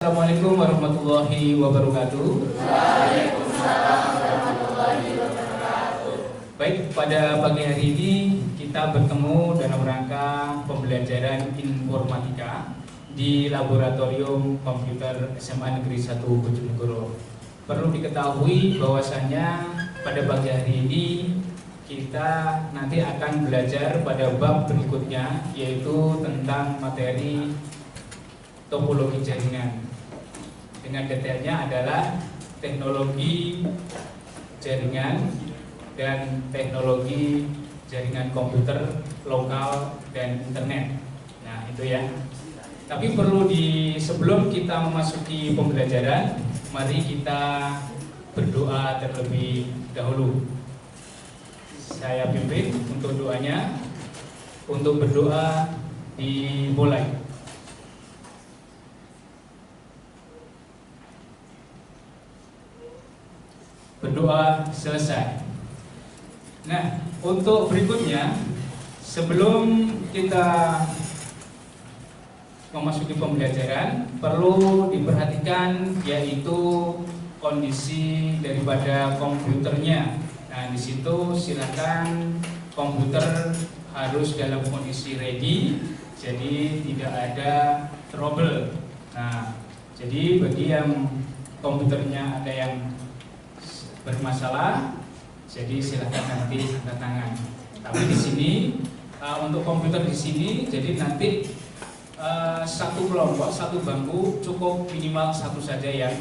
Assalamualaikum warahmatullahi wabarakatuh. Waalaikumsalam warahmatullahi wabarakatuh. Baik, pada pagi hari ini kita bertemu dalam rangka pembelajaran informatika di Laboratorium Komputer SMA Negeri 1 Bojonegoro. Perlu diketahui bahwasannya pada pagi hari ini kita nanti akan belajar pada bab berikutnya, yaitu tentang materi topologi jaringan. Dengan detailnya adalah teknologi jaringan dan teknologi jaringan komputer lokal dan internet. Nah, itu ya. Tapi perlu sebelum kita memasuki pembelajaran, mari kita berdoa terlebih dahulu. Saya pimpin untuk doanya. Untuk berdoa dimulai. Berdoa selesai. Nah, untuk berikutnya, sebelum kita memasuki pembelajaran, perlu diperhatikan yaitu kondisi daripada komputernya. Nah, di situ silakan komputer harus dalam kondisi ready, jadi tidak ada trouble. Nah, jadi bagi yang komputernya ada yang bermasalah, jadi silakan nanti angkat tangan. Tapi di sini untuk komputer di sini, jadi nanti satu kelompok, satu bangku cukup minimal satu saja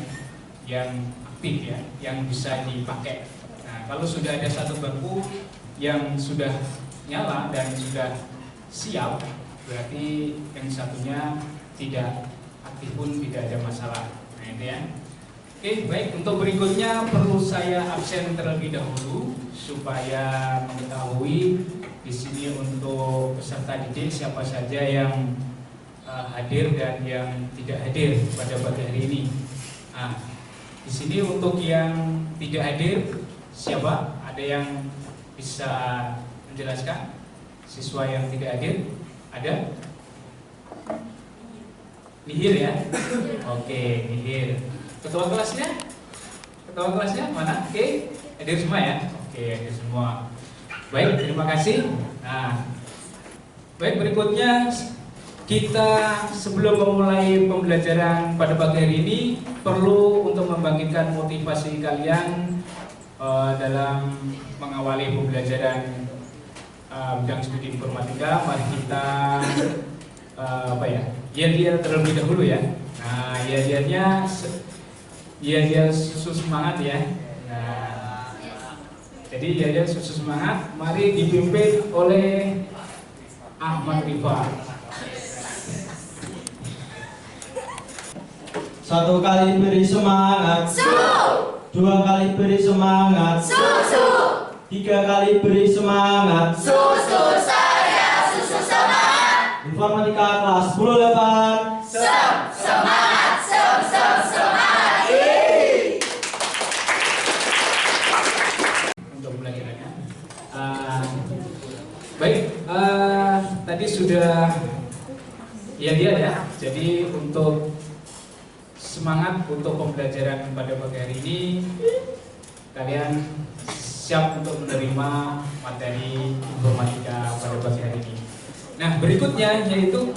yang aktif ya, yang bisa dipakai. Nah, kalau sudah ada satu bangku yang sudah nyala dan sudah siap, berarti yang satunya tidak aktif pun tidak ada masalah. Nah, itu ya. Oke, baik. Untuk berikutnya perlu saya absen terlebih dahulu supaya mengetahui di sini untuk peserta didik siapa saja yang hadir dan yang tidak hadir pada pagi hari ini. Nah, di sini untuk yang tidak hadir siapa? Ada yang bisa menjelaskan? Siswa yang tidak hadir? Ada? Nihil ya? Oke, nihil. Ketua kelasnya mana? Oke, hadir semua ya? Oke, hadir semua. Baik, terima kasih. Nah, baik, berikutnya kita sebelum memulai pembelajaran pada pagi hari ini perlu untuk membangkitkan motivasi kalian dalam mengawali pembelajaran bidang studi informatika. Mari kita yel-yel terlebih dahulu ya. Nah, yel-yelnya yel-yel susu semangat ya. Nah, jadi yel-yel susu semangat, mari dipimpin oleh Ahmad Rifa. Satu kali beri semangat, dua kali beri semangat, tiga kali beri semangat, Susu saya, susu semangat. Informatika kelas 10 Semangat, semangat. Untuk pembelajarannya. Baik, tadi sudah ya. Jadi untuk semangat untuk pembelajaran pada pagi hari ini, kalian siap untuk menerima materi informatika pada pagi hari ini. Nah, berikutnya yaitu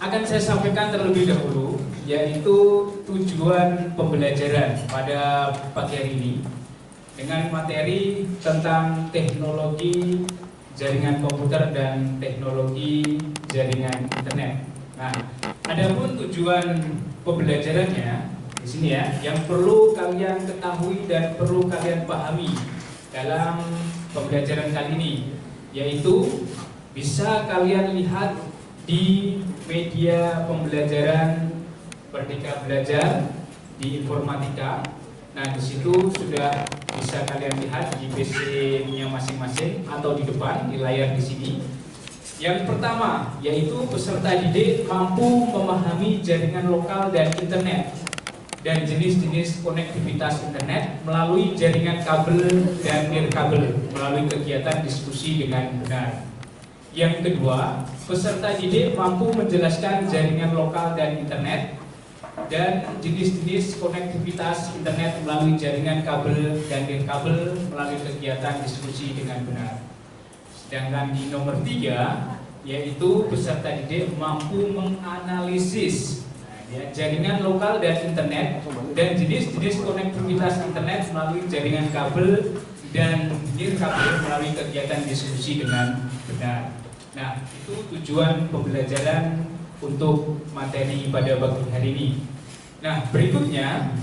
akan saya sampaikan terlebih dahulu, yaitu tujuan pembelajaran pada pagi hari ini dengan materi tentang teknologi jaringan komputer dan teknologi jaringan internet. Nah, adapun tujuan pembelajarannya di sini ya, yang perlu kalian ketahui dan perlu kalian pahami dalam pembelajaran kali ini, yaitu bisa kalian lihat di media pembelajaran Merdeka Belajar di informatika. Nah, di situ sudah bisa kalian lihat di PC-nya masing-masing atau di depan di layar di sini. Yang pertama yaitu peserta didik mampu memahami jaringan lokal dan internet dan jenis-jenis konektivitas internet melalui jaringan kabel dan nirkabel melalui kegiatan diskusi dengan benar. Yang kedua, peserta didik mampu menjelaskan jaringan lokal dan internet dan jenis-jenis konektivitas internet melalui jaringan kabel dan nirkabel melalui kegiatan diskusi dengan benar. Sedangkan di nomor 3 yaitu peserta didik mampu menganalisis jaringan lokal dan internet dan jenis-jenis konektivitas internet melalui jaringan kabel dan nirkabel melalui kegiatan diskusi dengan benar. Nah, itu tujuan pembelajaran untuk materi pada pagi hari ini. Nah, berikutnya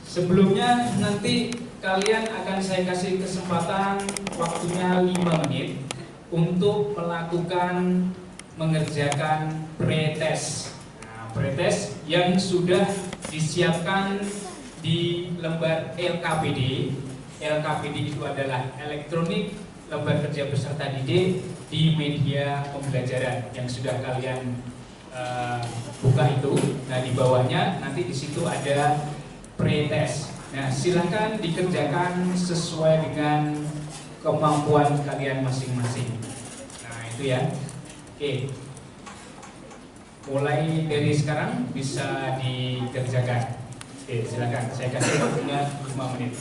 sebelumnya nanti kalian akan saya kasih kesempatan waktunya 5 menit untuk melakukan mengerjakan pretest. Nah, pretest yang sudah disiapkan di lembar LKPD. LKPD itu adalah elektronik lembar kerja peserta didik di media pembelajaran yang sudah kalian buka itu. Nah, di bawahnya nanti di situ ada pretest. Nah, silakan dikerjakan sesuai dengan kemampuan kalian masing-masing. Nah, itu ya. Oke. Mulai dari sekarang bisa dikerjakan. Oke, silakan. Saya kasih waktunya 5 menit.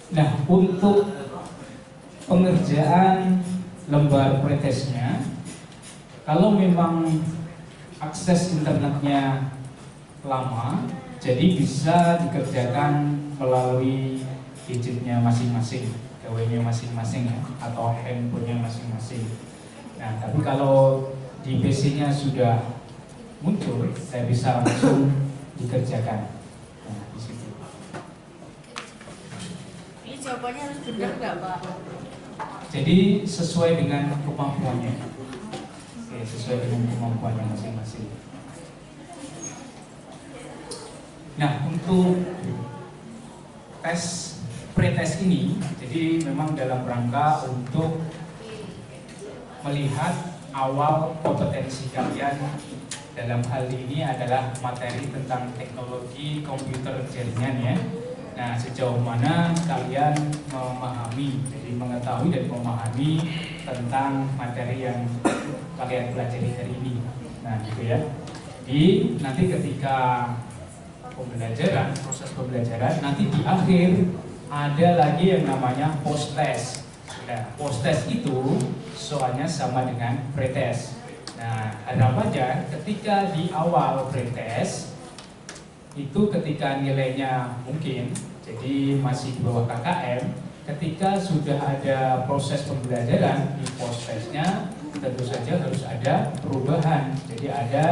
Nah, untuk pengerjaan lembar pretestnya, kalau memang akses internetnya lama, jadi bisa dikerjakan melalui gadgetnya masing-masing, gawainya masing-masing ya, atau handphonenya masing-masing. Nah, tapi kalau di PC-nya sudah muncul, saya bisa langsung dikerjakan. Nah, di situ. Jawabannya harus benar nggak, Pak? Jadi sesuai dengan kemampuannya. Oke, sesuai dengan kemampuannya masing-masing. Nah, untuk pretest ini, jadi memang dalam rangka untuk melihat awal kompetensi kalian dalam hal ini adalah materi tentang teknologi komputer jaringan ya. Nah, sejauh mana kalian memahami, jadi mengetahui dan memahami tentang materi yang kalian pelajari hari ini. Nah, gitu ya. Jadi nanti ketika pembelajaran, proses pembelajaran, nanti di akhir ada lagi yang namanya post test. Nah, post test itu soalnya sama dengan pretest. Nah, harapannya ketika di awal pretest itu ketika nilainya mungkin jadi masih di bawah KKM, ketika sudah ada proses pembelajaran di post testnya tentu saja harus ada perubahan, jadi ada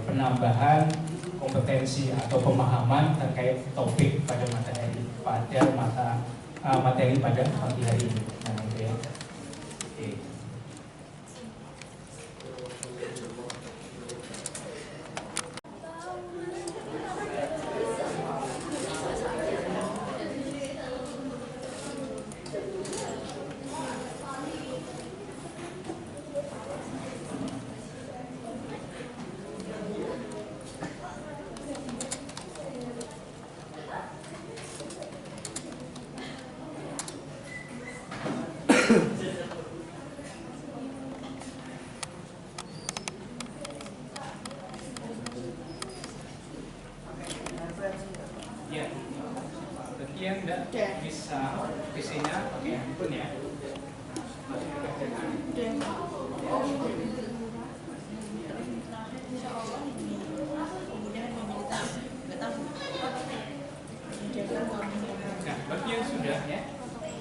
penambahan kompetensi atau pemahaman terkait topik pada materi pada pagi hari ini. Nah, itu ya. Oke. Ya, bagi yang tidak bisa PC-nya pakai handphone ya. Nah, bagi yang sudah ya,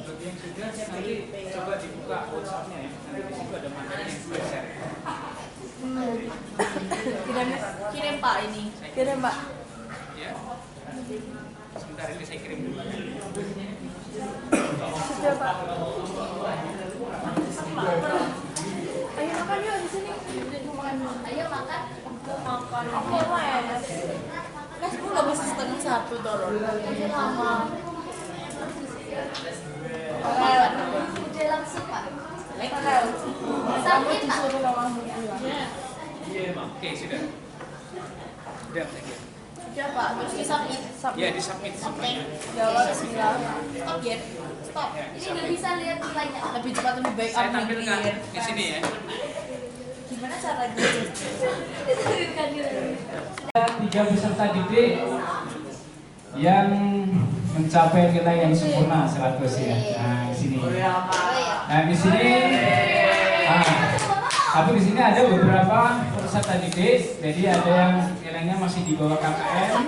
bagi yang sudah nanti coba dibuka WhatsApp-nya ya. Nanti di situ ada materi yang sudah share. Kirim Pak ini. Kirim Pak. Ya. Sebentar ini saya kirim dulu. Sudah Pak. Ayo makan yuk di sini. Ayo makan. Makan. Aku mau ya. Kan 10 masih setengah 1 Doron. Masih lama. Udah langsung Pak. Farel. Kamu disuruh mamamu pulang. Oke, sudah. Sudah, thank you. Udah Pak, terus di submit. Ya, di submit Oke. semuanya. Jawab bismillah. Stop ya. Stop. Ini nggak bisa lihat nilainya. Lebih cepat lebih baik Saya aku tampilkan mikir. di sini ya. Gimana caranya? Kan nilainya. 3 peserta didik yang mencapai nilai yang sempurna 100 ya. Nah, di sini. Oh ya. Nah, di sini tapi di sini ada beberapa peserta didik, jadi ada yang nilainya masih di bawah KKM.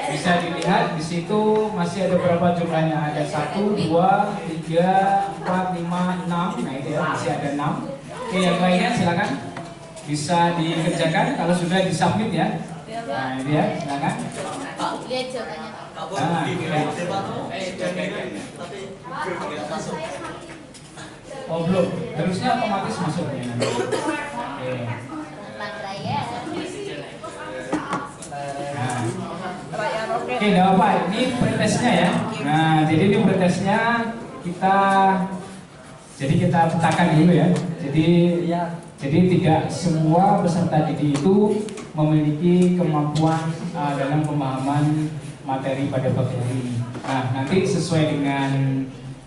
Bisa dilihat di situ masih ada berapa jumlahnya? Ada 1, 2, 3, 4, 5, 6. Nah, itu ya, masih ada 6. Oke, yang lainnya silakan bisa dikerjakan kalau sudah disubmit ya. Nah, ini ya, silakan. Pak, lihat jawabannya. Nah, oh belum, harusnya otomatis masuk ya nanti. Oke. Tentang raya. Nah. Raya roket. Oke, enggak apa, ini pretestnya ya. Nah, jadi ini pretestnya kita petakan dulu ya. Jadi tidak semua peserta didik itu memiliki kemampuan dalam pemahaman materi pada pagi hari ini. Nah, nanti sesuai dengan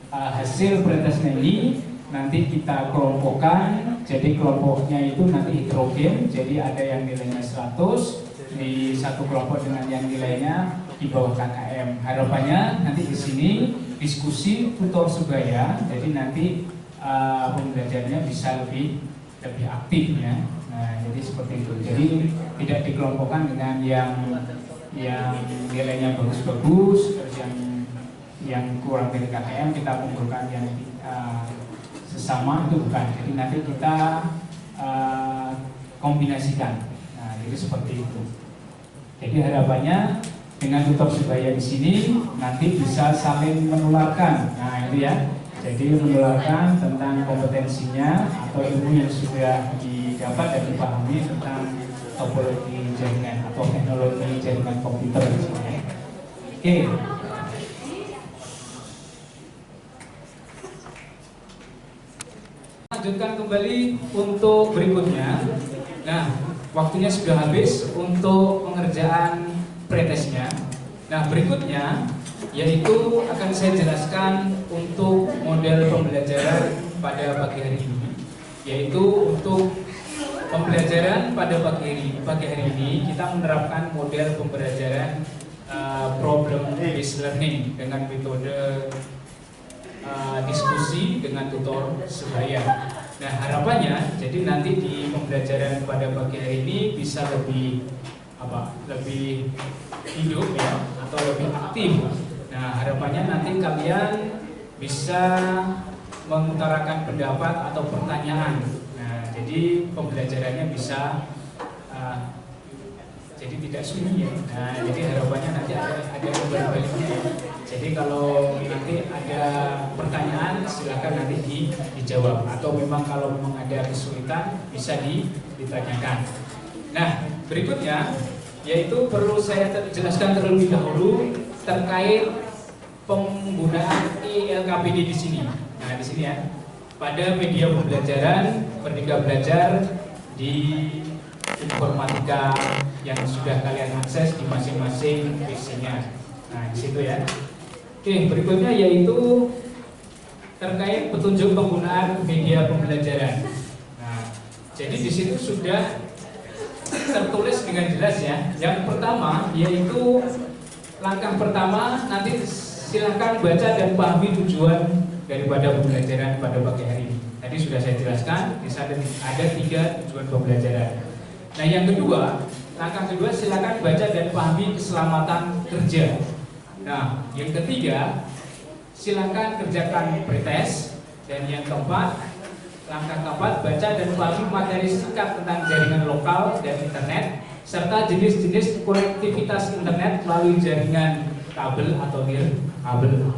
hasil pretestnya ini nanti kita kelompokkan. Jadi kelompoknya itu nanti heterogen. Jadi ada yang nilainya 100 di satu kelompok dengan yang nilainya di bawah KKM. Harapannya nanti di sini diskusi tutor sebaya. Jadi nanti pembelajarannya bisa lebih aktif ya. Nah, jadi seperti itu. Jadi tidak dikelompokkan dengan yang nilainya bagus-bagus, terus yang kurang dari KKM kita kumpulkan yang sesama, itu bukan. Jadi nanti kita kombinasikan. Nah, jadi seperti itu. Jadi harapannya dengan tutor sebaya di sini nanti bisa saling menularkan. Nah, itu ya. Jadi menularkan tentang kompetensinya atau ilmu yang sudah didapat dan dipahami tentang topologi jaringan atau teknologi jaringan komputer di sini. Oke. Lanjutkan kembali untuk berikutnya. Nah, waktunya sudah habis untuk pengerjaan pretestnya. Nah, berikutnya yaitu akan saya jelaskan untuk model pembelajaran pada pagi hari ini. Yaitu untuk pembelajaran pada pagi hari ini kita menerapkan model pembelajaran problem based learning dengan metode diskusi dengan tutor sebaya. Nah, harapannya jadi nanti di pembelajaran pada pagi hari ini bisa lebih hidup ya atau lebih aktif. Nah, harapannya nanti kalian bisa mengutarakan pendapat atau pertanyaan. Nah, jadi pembelajarannya bisa jadi tidak sunyi ya. Nah, jadi harapannya nanti ada kembali-baliknya. Jadi kalau nanti ada pertanyaan silakan nanti dijawab, atau memang kalau memang ada kesulitan bisa ditanyakan. Nah, berikutnya yaitu perlu saya jelaskan terlebih dahulu terkait penggunaan ILKPD di sini. Nah, di sini ya. Pada media pembelajaran Merdeka Belajar di informatika yang sudah kalian akses di masing-masing PC-nya. Nah, di situ ya. Oke, berikutnya yaitu terkait petunjuk penggunaan media pembelajaran. Nah, jadi di situ sudah tertulis dengan jelas ya. Yang pertama yaitu langkah pertama nanti silahkan baca dan pahami tujuan daripada pembelajaran pada pagi hari ini. Tadi sudah saya jelaskan, di sana ada 3 tujuan pembelajaran. Nah, yang kedua, langkah kedua silakan baca dan pahami keselamatan kerja. Nah, yang ketiga, silakan kerjakan pretest. Dan yang keempat, langkah keempat, baca dan pahami materi singkat tentang jaringan lokal dan internet, serta jenis-jenis konektivitas internet melalui jaringan kabel atau nirkabel.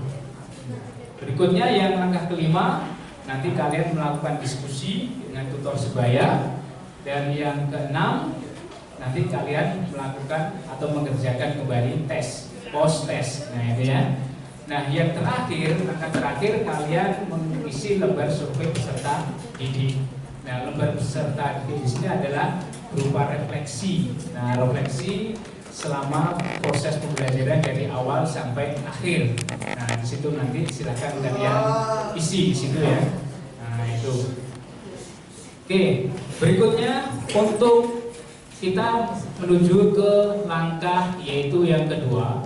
Berikutnya yang langkah kelima, nanti kalian melakukan diskusi dengan tutor sebaya. Dan yang keenam, nanti kalian melakukan atau mengerjakan kembali tes, post test. Nah itu ya. Nah yang terakhir, langkah terakhir kalian mengisi lembar survei peserta didik. Nah lembar peserta didik di sini adalah berupa refleksi. Nah refleksi selama proses pembelajaran dari awal sampai akhir. Nah di situ nanti silahkan kalian isi di situ ya. Nah itu. Oke, berikutnya untuk kita menuju ke langkah yaitu yang kedua,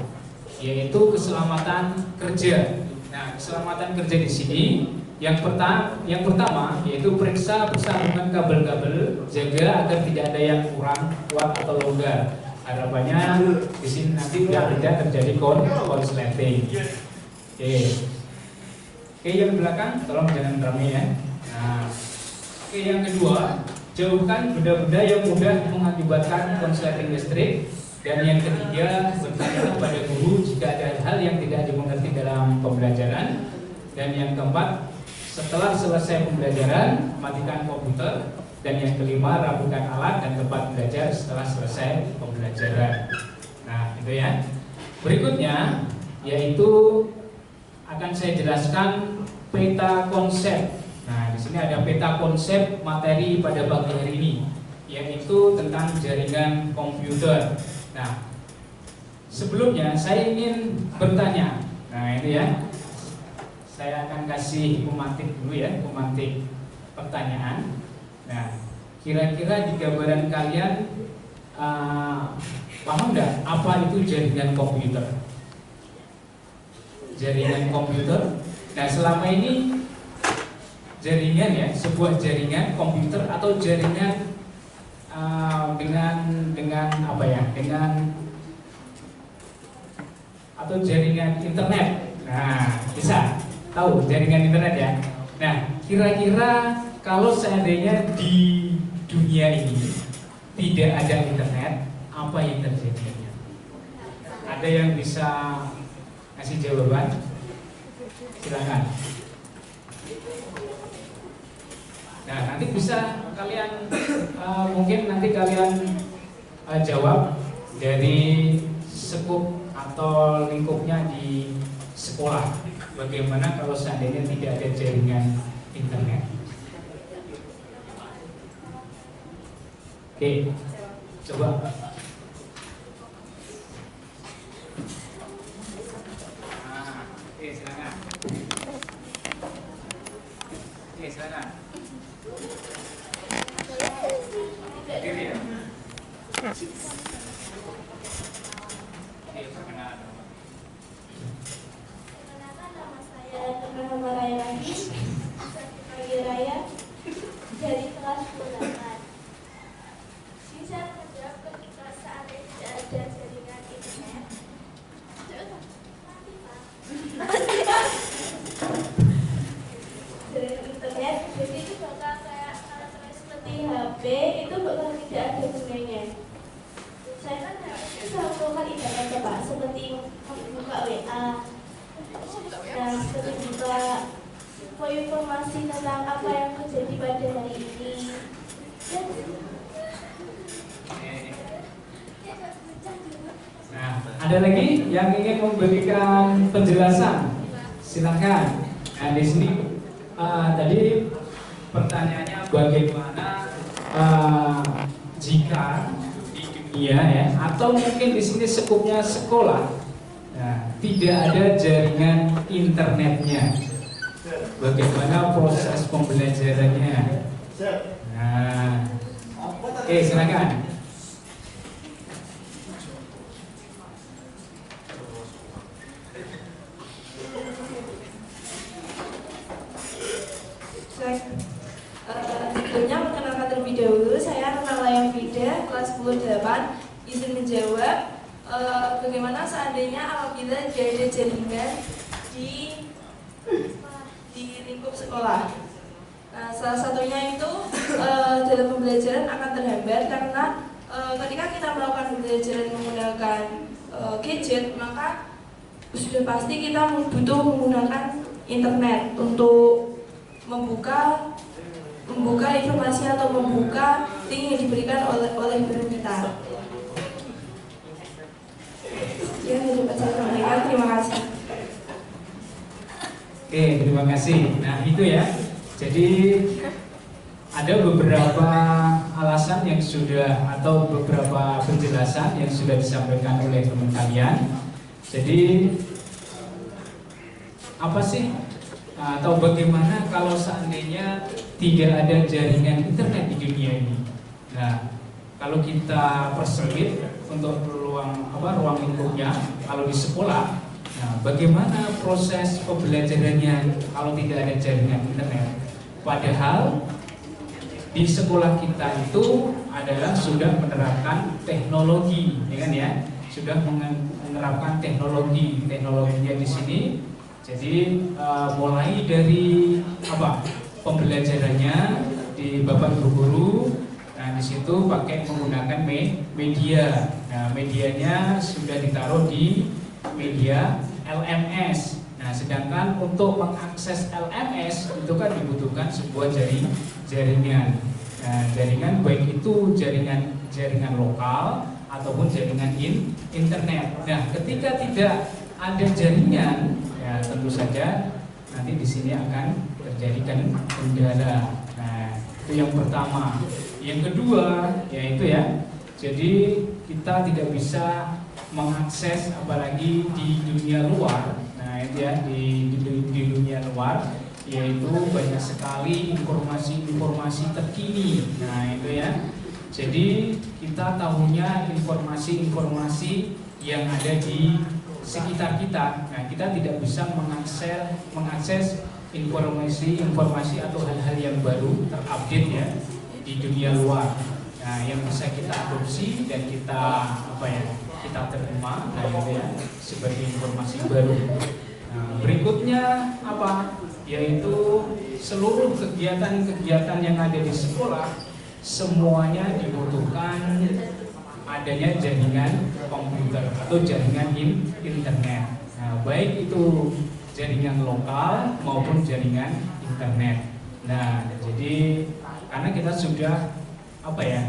yaitu keselamatan kerja. Nah, keselamatan kerja di sini yang pertama yaitu periksa persambungan kabel-kabel, jaga agar tidak ada yang kurang kuat atau longgar. Harapannya di sini nanti tidak terjadi konsleting. Oke, yang belakang tolong jangan ramai ya. Nah, oke, yang kedua, jauhkan benda-benda yang mudah mengakibatkan konsleting listrik. Dan yang ketiga, bertanya pada guru jika ada hal yang tidak dimengerti dalam pembelajaran. Dan yang keempat, setelah selesai pembelajaran, matikan komputer. Dan yang kelima, rapikan alat dan tempat belajar setelah selesai pembelajaran. Nah, itu ya. Berikutnya, yaitu akan saya jelaskan peta konsep. Nah, di sini ada peta konsep materi pada pagi hari ini, yaitu tentang jaringan komputer. Nah, sebelumnya saya ingin bertanya. Nah, ini ya. Saya akan kasih pemantik dulu ya, pemantik pertanyaan. Nah, kira-kira di gambaran kalian paham nggak apa itu jaringan komputer? Jaringan komputer. Nah, selama ini jaringan ya, sebuah jaringan komputer atau jaringan dengan apa ya? Atau jaringan internet. Nah, bisa tahu jaringan internet ya. Nah, kira-kira kalau seandainya di dunia ini tidak ada internet, apa yang terjadi? Ada yang bisa kasih jawaban? Silakan. Nah, nanti bisa kalian mungkin nanti kalian jawab dari sekup atau lingkupnya di sekolah. Bagaimana kalau seandainya tidak ada jaringan internet? Oke, coba. Oke, silakan. Oke, silakan. Diri ya. Oke, perkenalan. Nama saya bernama Raya lagi. Saya Raya dari kelas 8. Bisa menjawab ketika saat tidak ada jaringan internet. Jaringan internet, jadi itu bakal kayak seperti HP, itu bakal tidak ada gunanya. Saya kan bisa melakukan ibadah ya Pak, seperti membuka WA. Nah, seperti buka info informasi tentang apa yang terjadi pada hari ini. Nah, ada lagi yang ingin memberikan penjelasan? Silahkan. Nah, di sini tadi pertanyaannya bagaimana jika di dunia ya, atau mungkin di sini skupnya sekolah, nah, tidak ada jaringan internetnya, bagaimana proses pembelajarannya? Nah, oke, silakan. Sebelumnya perkenalkan terlebih dahulu, saya Layang Fida, kelas 10-8. Izin menjawab, bagaimana seandainya apabila tidak ada jaringan di lingkup sekolah. Nah, salah satunya itu dalam pembelajaran akan terhambat karena ketika kita melakukan pembelajaran menggunakan gadget, maka sudah pasti kita butuh menggunakan internet untuk membuka informasi atau membuka link yang diberikan oleh guru kita. Ya, dapat saya sampaikan. Terima kasih. Oke, terima kasih. Nah, itu ya. Jadi ada beberapa alasan yang sudah atau beberapa penjelasan yang sudah disampaikan oleh teman kalian. Jadi apa sih atau bagaimana kalau seandainya tidak ada jaringan internet di dunia ini? Nah, kalau kita perselit untuk ruang lingkupnya, kalau di sekolah, nah bagaimana proses pembelajarannya kalau tidak ada jaringan internet? Padahal di sekolah kita itu adalah sudah menerapkan teknologi, ya kan ya? Sudah menerapkan teknologinya di sini. Jadi mulai dari pembelajarannya di bapak guru, nah di situ pakai menggunakan media. Nah medianya sudah ditaruh di media LMS. Nah sedangkan untuk mengakses LMS itu kan dibutuhkan sebuah jaringan. Nah, jaringan baik itu jaringan lokal ataupun jaringan internet. Nah, ketika tidak ada jaringan, ya tentu saja nanti di sini akan terjadi kendala. Nah, itu yang pertama. Yang kedua, yaitu ya, jadi kita tidak bisa mengakses apalagi di dunia luar. Nah, itu ya di dunia luar, yaitu banyak sekali informasi terkini. Nah itu ya, jadi kita tahunya informasi yang ada di sekitar kita. Nah kita tidak bisa mengakses informasi atau hal-hal yang baru terupdate ya di dunia luar. Nah yang bisa kita adopsi dan kita terima, nah itu ya sebagai informasi baru. Nah, berikutnya apa? Yaitu seluruh kegiatan yang ada di sekolah semuanya dibutuhkan adanya jaringan komputer atau jaringan internet. Nah, baik itu jaringan lokal maupun jaringan internet. Nah, jadi karena kita sudah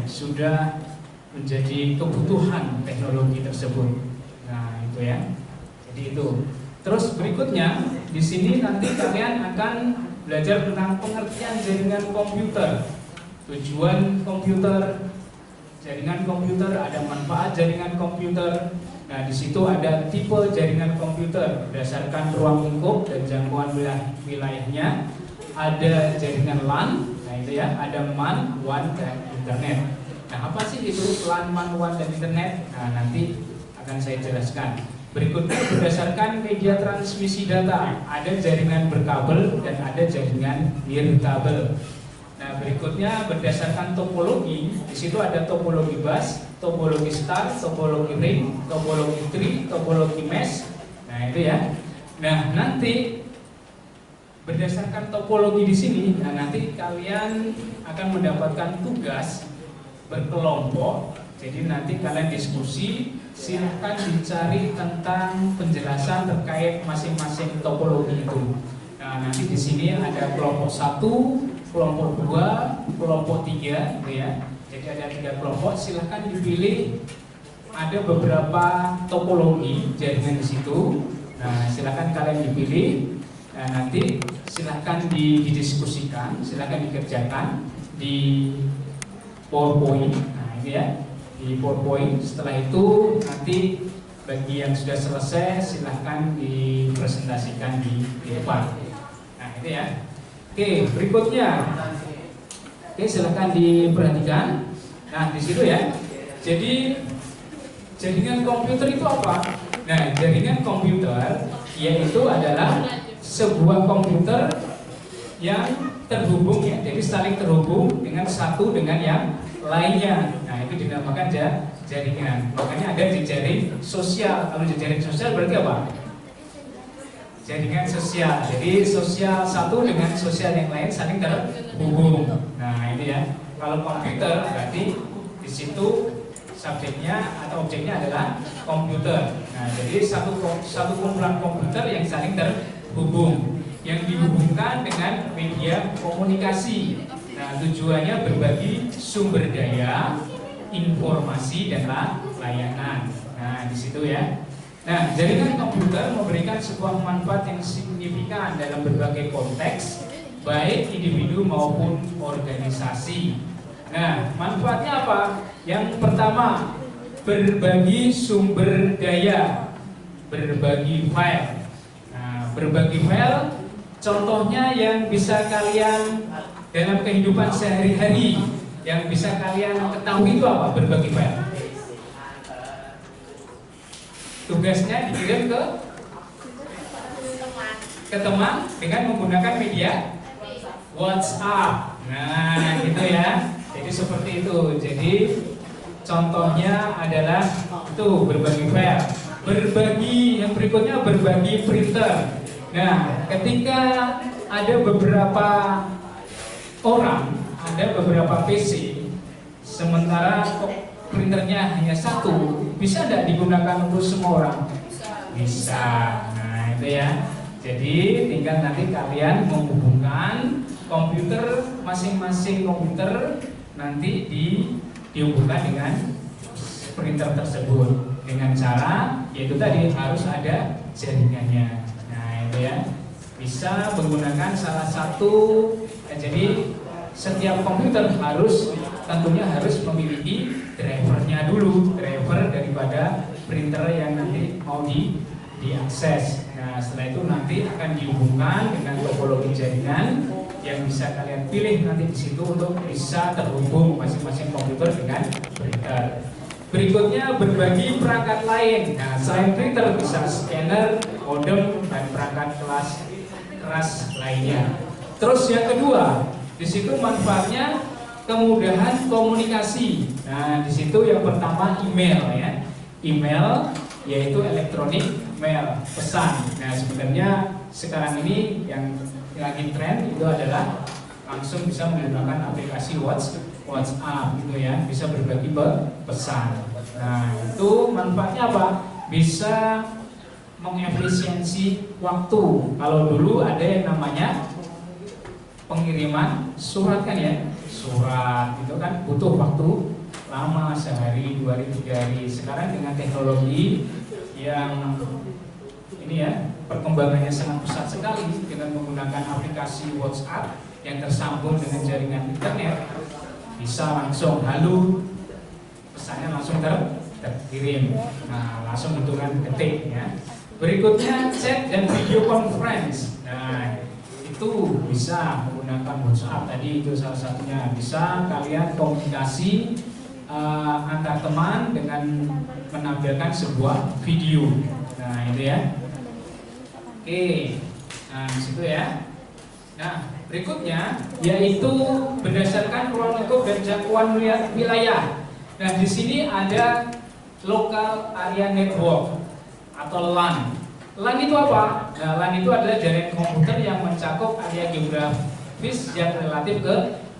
sudah menjadi kebutuhan teknologi tersebut. Nah, itu ya. Jadi itu. Terus berikutnya di sini nanti kalian akan belajar tentang pengertian jaringan komputer, tujuan komputer, jaringan komputer, ada manfaat jaringan komputer. Nah di situ ada tipe jaringan komputer berdasarkan ruang lingkup dan jangkauan wilayahnya. Ada jaringan LAN, nah itu ya, ada MAN, WAN dan internet. Nah apa sih itu LAN, MAN, WAN dan internet? Nah nanti akan saya jelaskan. Berikutnya berdasarkan media transmisi data, ada jaringan berkabel dan ada jaringan nirkabel. Nah berikutnya berdasarkan topologi, di situ ada topologi bus, topologi star, topologi ring, topologi tree, topologi mesh. Nah itu ya. Nah nanti berdasarkan topologi di sini, nah nanti kalian akan mendapatkan tugas berkelompok. Jadi nanti kalian diskusi. Silahkan dicari tentang penjelasan terkait masing-masing topologi itu. Nah, nanti di sini ada kelompok 1, kelompok 2, kelompok 3, gitu ya. Jadi ada 3 kelompok. Silahkan dipilih. Ada beberapa topologi jaringan di situ. Nah, silahkan kalian dipilih. Nah, nanti silahkan didiskusikan, silahkan dikerjakan di PowerPoint. Nah, ini ya. Di PowerPoint. Setelah itu nanti bagi yang sudah selesai silahkan dipresentasikan di depan. Nah itu ya. Oke berikutnya. Oke silahkan diperhatikan. Nah di situ ya. Jadi jaringan komputer itu apa? Nah jaringan komputer yaitu adalah sebuah komputer yang terhubung ya. Jadi saling terhubung dengan satu dengan yang lainnya. Nah itu dinamakan jaringan. Makanya ada jejaring sosial. Kalau jejaring sosial berarti apa? Jaringan sosial. Jadi sosial satu dengan sosial yang lain saling terhubung. Nah ini ya. Kalau komputer berarti di situ subjeknya atau objeknya adalah komputer. Nah jadi satu kumpulan komputer yang saling terhubung, yang dihubungkan dengan media komunikasi. Nah, tujuannya berbagi sumber daya, informasi dan layanan. Nah, di situ ya. Nah, jaringan komputer memberikan sebuah manfaat yang signifikan dalam berbagai konteks, baik individu maupun organisasi. Nah, manfaatnya apa? Yang pertama, berbagi sumber daya, berbagi file. Nah, berbagi file, contohnya yang bisa kalian dalam kehidupan sehari-hari, yang bisa kalian ketahui itu apa? Berbagi file. Tugasnya dikirim ke teman dengan menggunakan media WhatsApp. Nah, gitu ya. Jadi seperti itu. Jadi contohnya adalah itu berbagi file. Berbagi yang berikutnya berbagi printer. Nah, ketika ada beberapa orang, ada beberapa PC, sementara printernya hanya satu, bisa tidak digunakan untuk semua orang? Bisa. Nah, itu ya. Jadi tinggal nanti kalian menghubungkan komputer, masing-masing komputer nanti dihubungkan dengan printer tersebut dengan cara yaitu tadi harus ada jaringannya. Nah, itu ya. Bisa menggunakan salah satu. Jadi setiap komputer tentunya harus memiliki drivernya dulu, driver daripada printer yang nanti mau diakses. Nah, setelah itu nanti akan dihubungkan dengan topologi jaringan yang bisa kalian pilih nanti di situ untuk bisa terhubung masing-masing komputer dengan printer. Berikutnya berbagi perangkat lain. Nah, selain printer bisa scanner, modem, dan perangkat keras lainnya. Terus yang kedua, di situ manfaatnya kemudahan komunikasi. Nah, di situ yang pertama email ya. Email yaitu elektronik mail, pesan. Nah, sebenarnya sekarang ini yang lagi tren itu adalah langsung bisa menggunakan aplikasi WhatsApp gitu ya, bisa berbagi pesan. Nah, itu manfaatnya apa? Bisa mengefisiensi waktu. Kalau dulu ada yang namanya pengiriman surat kan ya, surat itu kan butuh waktu lama, sehari, 2 hari, 3 hari. Sekarang dengan teknologi yang ini ya, perkembangannya sangat pesat sekali dengan menggunakan aplikasi WhatsApp yang tersambung dengan jaringan internet, bisa langsung halo, pesannya langsung terkirim. Nah, langsung hitungan detik ya. Berikutnya chat dan video conference. Nah, itu bisa menggunakan WhatsApp tadi, itu salah satunya. Bisa kalian komunikasi antar teman dengan menampilkan sebuah video. Nah, itu ya. Oke, nah disitu ya. Nah, berikutnya yaitu berdasarkan ruang lingkup dan jangkauan wilayah. Nah, di sini ada local area network atau LAN. LAN itu apa? Nah, LAN itu adalah jaringan komputer yang mencakup area geografis yang relatif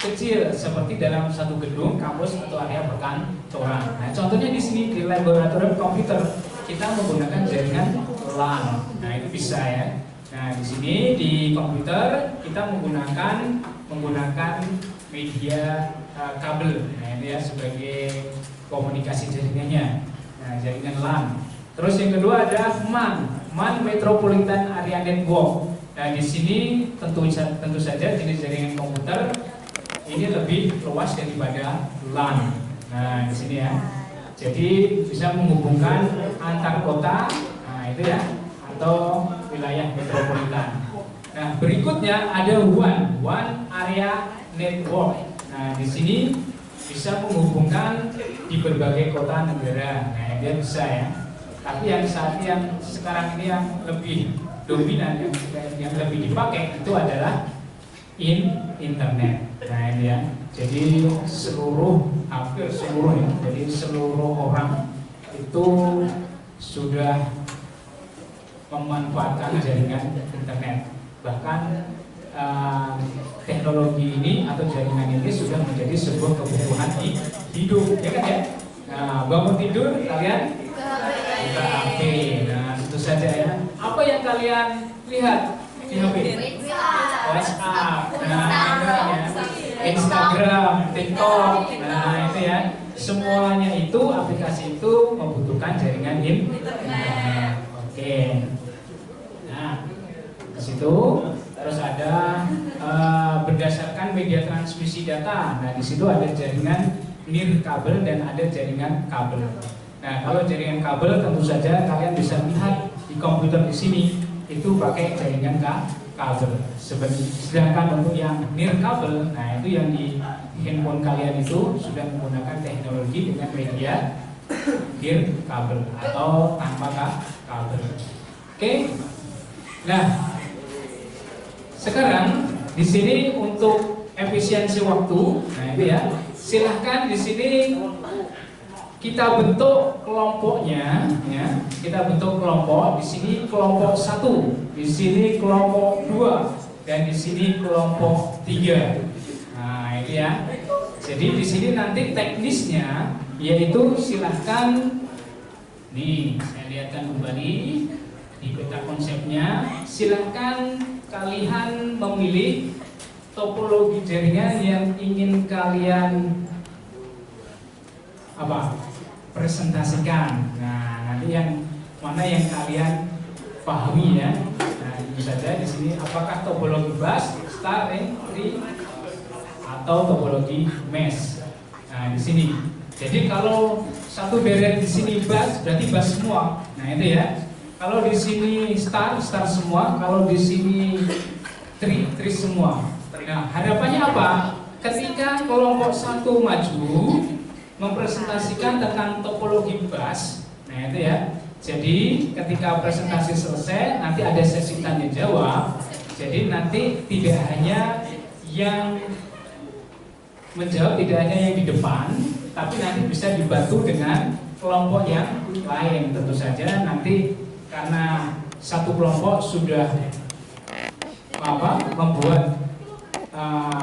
kecil, seperti dalam satu gedung, kampus atau area perkantoran. Nah, contohnya di sini di laboratorium komputer kita menggunakan jaringan LAN. Nah, itu bisa ya. Nah, di sini di komputer kita menggunakan media kabel. Nah, ini ya sebagai komunikasi jaringannya. Nah, jaringan LAN. Terus yang kedua ada MAN Metropolitan Area Network. Nah, di sini tentu saja jenis jaringan komputer ini lebih luas daripada LAN. Nah, di sini ya. Jadi bisa menghubungkan antar kota, nah itu ya, atau wilayah metropolitan. Nah, berikutnya ada WAN Area Network. Nah, di sini bisa menghubungkan di berbagai kota negara. Nah, dia bisa ya. Tapi yang sekarang ini yang lebih dominan, yang lebih dipakai itu adalah internet. Nah, ini ya. Jadi hampir seluruh ya. Jadi seluruh orang itu sudah memanfaatkan jaringan internet. Bahkan teknologi ini atau jaringan ini sudah menjadi sebuah kebutuhan hidup, ya kan ya? Nah, bangun tidur kalian buka HP. Nah, tentu saja ya. Apa yang kalian lihat di HP? WhatsApp. Nah, ya. Instagram, TikTok. Nah, itu ya. Semuanya itu aplikasi itu membutuhkan jaringan internet. Oke. Nah, ke situ terus ada berdasarkan media transmisi data. Nah, di situ ada jaringan nirkabel dan ada jaringan kabel. Nah, kalau jaringan kabel tentu saja kalian bisa lihat di komputer di sini itu pakai jaringan kabel. Sedangkan untuk yang nirkabel, nah itu yang di handphone kalian itu sudah menggunakan teknologi dengan media nirkabel atau tanpa kabel. Oke. Nah, sekarang di sini untuk efisiensi waktu, nah itu ya. Silahkan di sini kita bentuk kelompoknya, ya. Kita bentuk kelompok. Di sini kelompok 1, di sini kelompok 2, dan di sini kelompok 3. Nah, ini ya. Jadi di sini nanti teknisnya yaitu silahkan nih saya lihatkan kembali di peta konsepnya. Silahkan kalian memilih topologi jaringan yang ingin kalian presentasikan. Nah, nanti yang mana yang kalian pahami ya. Nah, ini saja di sini apakah topologi bus, star, ring, tree, atau topologi mesh. Nah, di sini. Jadi kalau satu deret di sini bus berarti bus semua. Nah, itu ya. Kalau di sini star semua, kalau di sini tree semua. Nah, harapannya apa? Ketika kelompok 1 maju mempresentasikan tentang topologi bus, nah itu ya. Jadi ketika presentasi selesai, nanti ada sesi tanya jawab. Jadi nanti tidak hanya yang menjawab, tidak hanya yang di depan, tapi nanti bisa dibantu dengan kelompok yang lain. Tentu saja nanti karena satu kelompok sudah membuat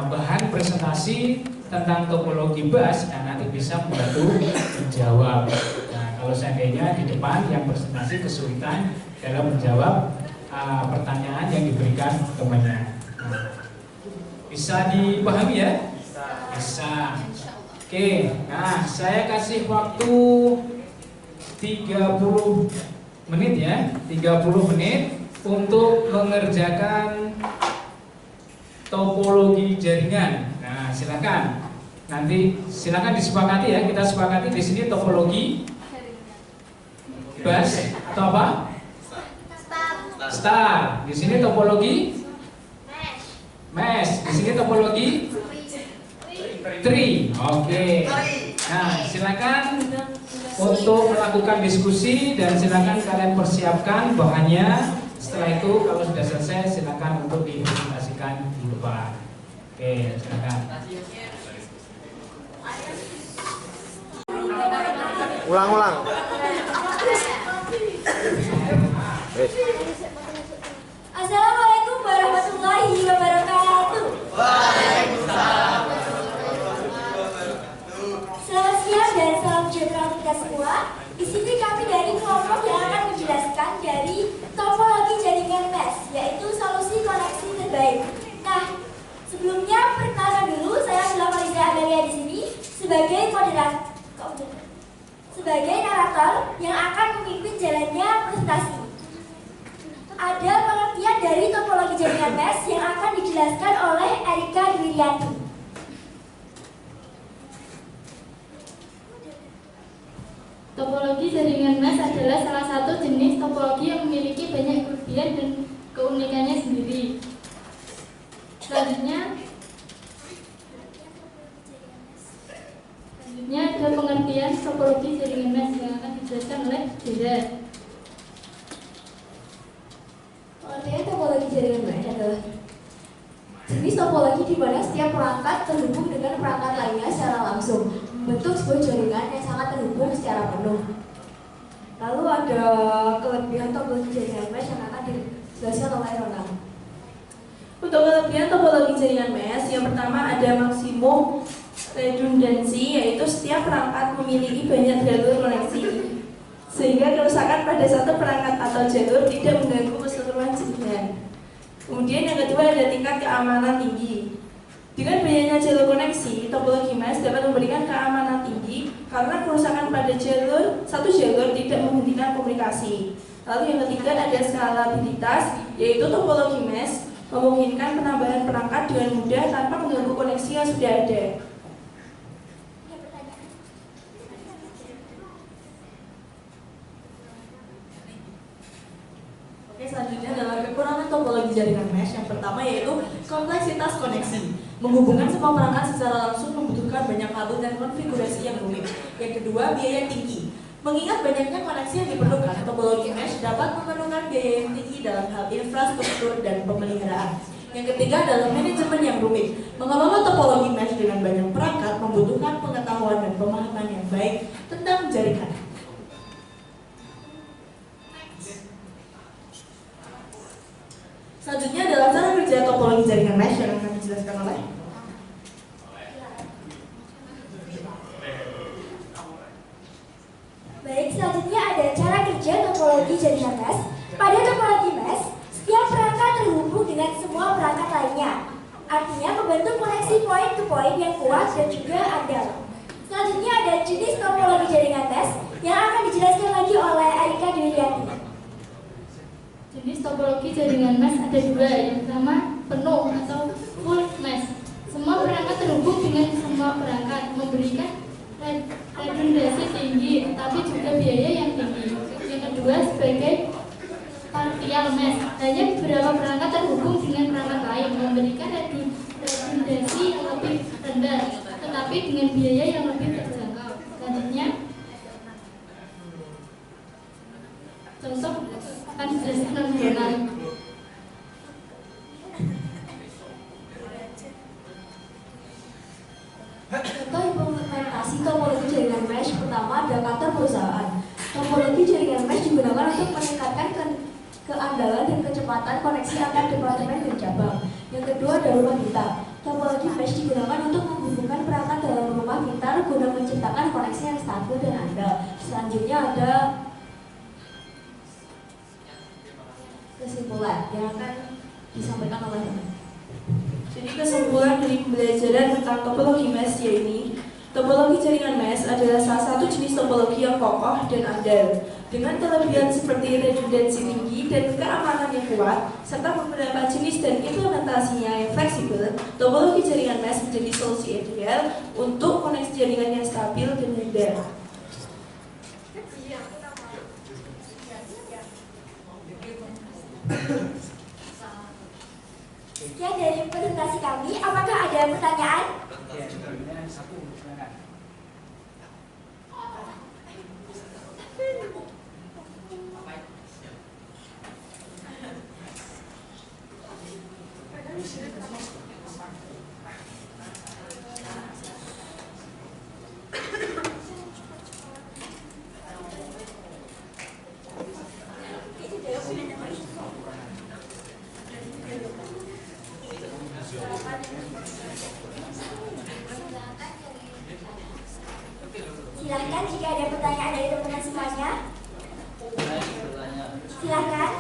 bahan presentasi tentang topologi bus, dan nanti bisa membantu menjawab. Nah, kalau seandainya di depan yang presentasi kesulitan dalam menjawab pertanyaan yang diberikan temannya. Nah, bisa dipahami ya? Bisa. Oke, nah saya kasih waktu 30 menit ya, 30 menit untuk mengerjakan topologi jaringan. Nah, silakan. Nanti silakan disepakati ya. Kita sepakati di sini topologi bus atau apa? Star. Di sini topologi mesh. Di sini topologi tree. Oke. Nah, silakan untuk melakukan diskusi dan silakan kalian persiapkan bahannya. Setelah itu kalau sudah selesai silakan untuk dipresentasikan di depan. Oke, silakan. Ulang. Assalamualaikum warahmatullahi wabarakatuh. Selamat siang dan salam sejahtera untuk kita semua. Di sini kami dari kelompok yang akan menjelaskan dari topologi jaringan mesh, yaitu solusi koneksi terbaik. Nah, sebelumnya perkenalkan dulu, saya adalah Fariza Amelia di sini sebagai narator yang akan memimpin jalannya presentasi. Ada pengertian dari topologi jaringan mesh yang akan dijelaskan oleh Erika Dwirianti. Topologi jaringan mesh adalah salah satu jenis topologi yang memiliki banyak kelebihan dan keunikannya sendiri. Selanjutnya ada pengertian topologi jaringan mesh yang akan dijelaskan oleh Dira. Pengertian topologi jaringan mesh adalah jenis topologi di mana setiap perangkat terhubung dengan perangkat lainnya secara langsung, membentuk sebuah jaringan yang sangat terhubung secara penuh. Lalu ada kelebihan topologi jaringan mesh yang akan dijelaskan oleh Ronald. Untuk kelebihan topologi jaringan mesh, yang pertama ada maksimum redundansi, yaitu setiap perangkat memiliki banyak jalur koneksi, sehingga kerusakan pada satu perangkat atau jalur tidak mengganggu keseluruhan jaringan. Kemudian yang kedua ada tingkat keamanan tinggi. Dengan banyaknya jalur koneksi, topologi mesh dapat memberikan keamanan tinggi karena kerusakan pada satu jalur tidak menghentikan komunikasi. Lalu yang ketiga ada skalabilitas, yaitu topologi mesh memungkinkan penambahan perangkat dengan mudah tanpa mengganggu koneksi yang sudah ada. Oke, selanjutnya adalah kekurangan topologi jaringan mesh. Yang pertama yaitu kompleksitas koneksi. Menghubungkan semua perangkat secara langsung membutuhkan banyak kabel dan konfigurasi yang rumit. Yang kedua, biaya tinggi. Mengingat banyaknya koneksi yang diperlukan, topologi mesh dapat memerlukan biaya yang tinggi dalam hal infrastruktur dan pemeliharaan. Yang ketiga adalah manajemen yang rumit. Mengelola topologi mesh dengan banyak perangkat membutuhkan pengetahuan dan pemahaman yang baik tentang jaringan. Selanjutnya adalah cara kerja topologi jaringan mesh yang akan dijelaskan oleh Baik, selanjutnya ada cara kerja topologi jaringan mesh. Pada topologi mesh, setiap perangkat terhubung dengan semua perangkat lainnya. Artinya membentuk koneksi point to point yang kuat dan juga andal. Selanjutnya ada jenis topologi jaringan mesh yang akan dijelaskan lagi oleh Arika Dwiyanti. Jenis topologi jaringan mesh ada dua. Yang pertama penuh atau full mesh. Semua perangkat terhubung dengan semua perangkat, memberikan redundasi tinggi, tapi juga biaya yang tinggi. Yang kedua sebagai partial mesh, hanya beberapa perangkat terhubung dengan perangkat lain, memberikan redundasi yang lebih rendah, tetapi dengan biaya yang lebih terjangkau. Selanjutnya, contoh akan dijelaskan oleh Ronald. Contoh implementasi topologi jaringan mesh pertama ada kantor perusahaan. Topologi jaringan mesh digunakan untuk meningkatkan keandalan dan kecepatan koneksi antar departemen dan cabang. Yang kedua ada rumah kita. Topologi mesh digunakan untuk menghubungkan perangkat dalam rumah pintar guna menciptakan koneksi yang stabil dan andal. Selanjutnya ada kesimpulan yang akan disampaikan oleh Jadi kesimpulan dari pembelajaran tentang topologi mesh ini, topologi jaringan mesh adalah salah satu jenis topologi yang kokoh dan andal. Dengan kelebihan seperti redundansi tinggi dan keamanan yang kuat, serta beberapa jenis dan implementasinya yang fleksibel, topologi jaringan mesh menjadi solusi ideal untuk koneksi jaringan yang stabil dan mudah. Sekian dari presentasi kami. Apakah ada pertanyaan? Ya, sebenarnya satu, silakan. Silakan jika ada pertanyaan dari teman-teman semuanya. Silakan.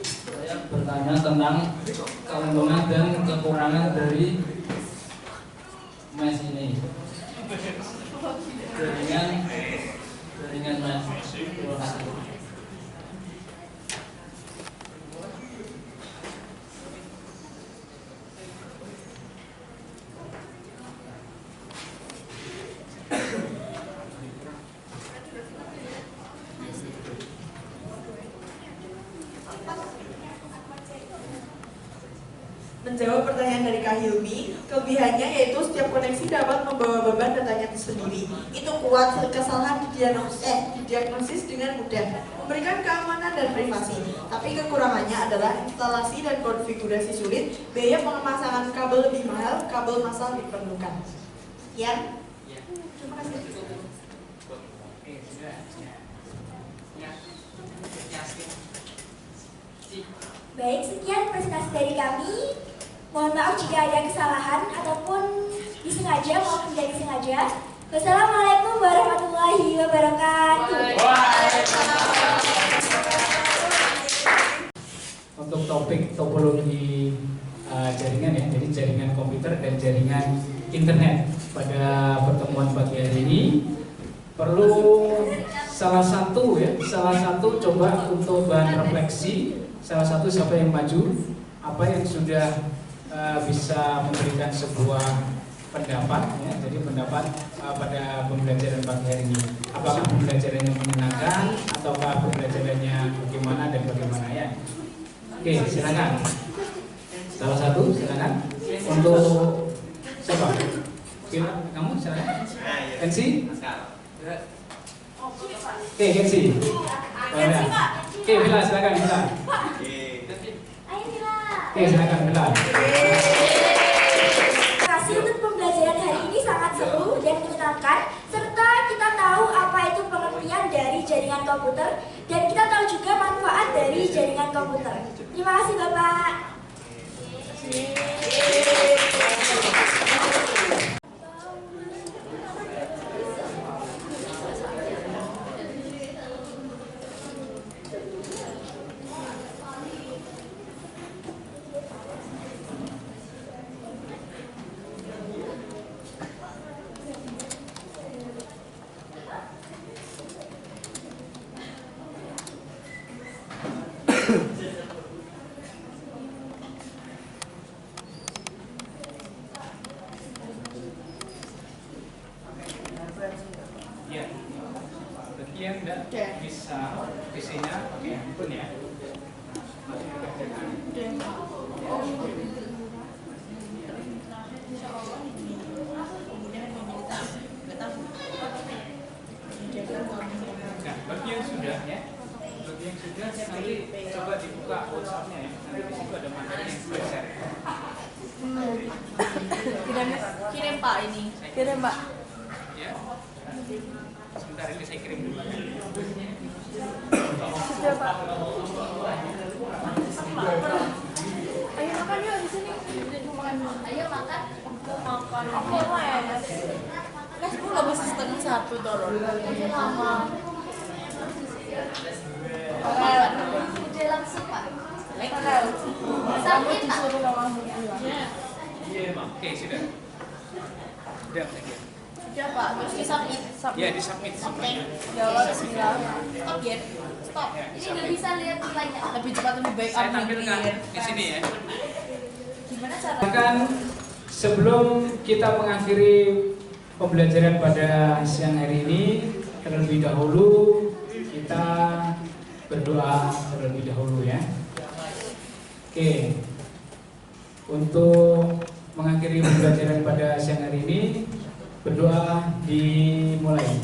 Saya bertanya tentang keuntungan dan kekurangan dari mesh ini. Jaringan mesh. Terima kasih. Menjawab pertanyaan dari Kak Hilmi, kelebihannya yaitu setiap koneksi dapat membawa beban datanya tersendiri. Itu kuat, kesalahan didiagnosis dengan mudah, memberikan keamanan dan privasi. Tapi kekurangannya adalah instalasi dan konfigurasi sulit, biaya pemasangan kabel lebih mahal, kabel massal diperlukan. Ya. Terima kasih. Baik, sekian presentasi dari kami. Mohon maaf jika ada kesalahan ataupun disengaja maupun tidak disengaja. Wassalamualaikum warahmatullahi wabarakatuh. topik topologi jaringan ya, jadi jaringan komputer dan jaringan internet. Pada pertemuan pagi hari ini perlu salah satu coba untuk bahan refleksi, salah satu siapa yang maju, apa yang sudah bisa memberikan sebuah pendapat ya, jadi pendapat pada pembelajaran pagi hari ini, apakah pembelajarannya menyenangkan ataukah pembelajarannya bagaimana dan bagaimana ya. Oke, silakan. Salah satu silakan. Untuk siapa? Kamu silakan. Kensi? Oke, Kensi. Oke, Bila silakan Bila. Oke, silakan Bila. Terima kasih untuk pembelajaran hari ini sangat seru dan menyenangkan, serta kita tahu apa itu pengertian dari jaringan komputer dan kita tahu juga manfaat dari jaringan komputer. Terima kasih Bapak. Ya, bagi yang tidak bisa visinya pakai handphone ya. Nah, bagi yang sudah ya, nanti coba dibuka WhatsApp-nya ya. Nanti di situ ada materi yang sudah share. Kirim Pak ini. Kirim Pak. Ya. Sebentar ini saya kirim dulu. Sudah Pak. Ayo makan yuk di sini. Ayo makan. Makan. Aku mau ya. Mas aku nggak bisa 1:30 turun. Lama. Udah langsung Pak. Sakit disuruh mama Oke, sudah. Sudah, lagi. Sudah Pak, terus di submit. Ya, di submit semuanya. Ya Allah, bismillah. Stop ya. Stop. Ya, Ini nggak bisa lihat nilainya. Lebih cepat lebih baik. Saya Amin. tampilkan di sini ya. Gimana cara? Bahkan sebelum kita mengakhiri pembelajaran pada siang hari ini, terlebih dahulu kita berdoa terlebih dahulu ya. Oke, untuk mengakhiri pembelajaran pada siang hari ini, berdoa dimulai.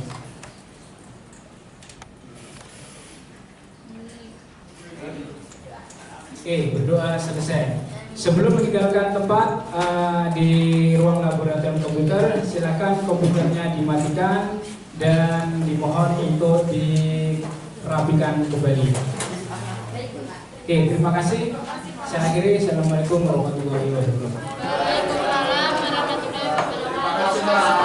Oke, berdoa selesai. Sebelum meninggalkan tempat di ruang laboratorium komputer, silakan komputernya dimatikan dan dimohon untuk dirapikan kembali. Oke, terima kasih. Saya akhiri. Assalamualaikum warahmatullahi wabarakatuh. Waalaikumsalam warahmatullahi wabarakatuh.